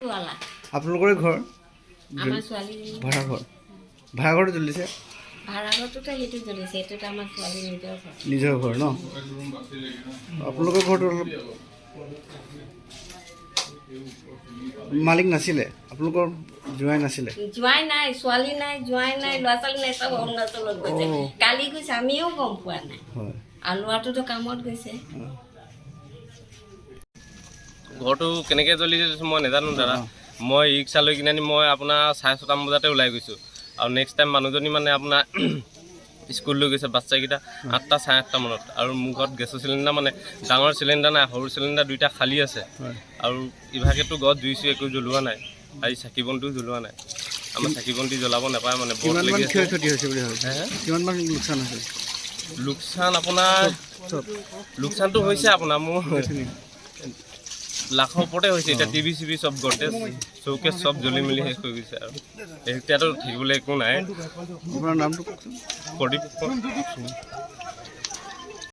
অটোৱালা আপোনালোকৰে ঘৰ আমাৰ ছোৱালী ভাড়াঘৰটো জ্বলিছে ভাড়াঘৰটোতে সেইটো জ্বলিছে এইটোত আমাৰ ছোৱালী নিজৰ ঘৰ নিজৰ ঘৰ ন আপোনালোকৰ ঘৰটো অলপ মালিক নাছিলে আপোনালোকৰ জোৱাই নাছিলে জোৱাই নাই ছোৱালী নাই জোৱাই নাই ল'ৰা ছোৱালী নাই চব অৰুণাচলত গৈছে কালি গৈছে আমিও গম পোৱা নাই হয় আৰু ল'ৰাটোতো কামত গৈছে ঘৰটো কেনেকৈ জ্বলিছে মই নাজানো দাদা মই ৰিক্সা লৈ কিনে মই আপোনাৰ 6:30 বজাতে ওলাই গৈছোঁ আৰু নেক্সট টাইম মানুহজনী মানে আপোনাৰ স্কুল লৈ গৈছে বাচ্চাকেইটা 8টা 8:30 মানত আৰু মোৰ ঘৰত গেছৰ চিলিণ্ডাৰ মানে ডাঙৰ চিলিণ্ডাৰ নাই সৰু চিলিণ্ডাৰ দুইটা খালী আছে আৰু ইভাগেতো গছ জুইছোঁ একো জ্বলোৱা নাই আজি চাকি বন্তিও জ্বলোৱা নাই আমাৰ চাকি বন্তি জ্বলাব নাপায় মানে বহুত লাগি আছে ক্ষয়ক্ষতি হৈছে বুলি ভাবিছে কিমানমান লোকচান হৈছে লোকচান আপোনাৰ লোকচানটো হৈছে আপোনাৰ মোৰ লাখৰ ওপৰতে হৈছে এতিয়া টিভি চিভি চব গড্ৰেজ চৌকেছ চব জ্বলি মেলি শেষ হৈ গৈছে আৰু এতিয়াতো থাকিবলৈ একো নাই আপোনাৰ নামটো কওকচোন প্ৰদীপ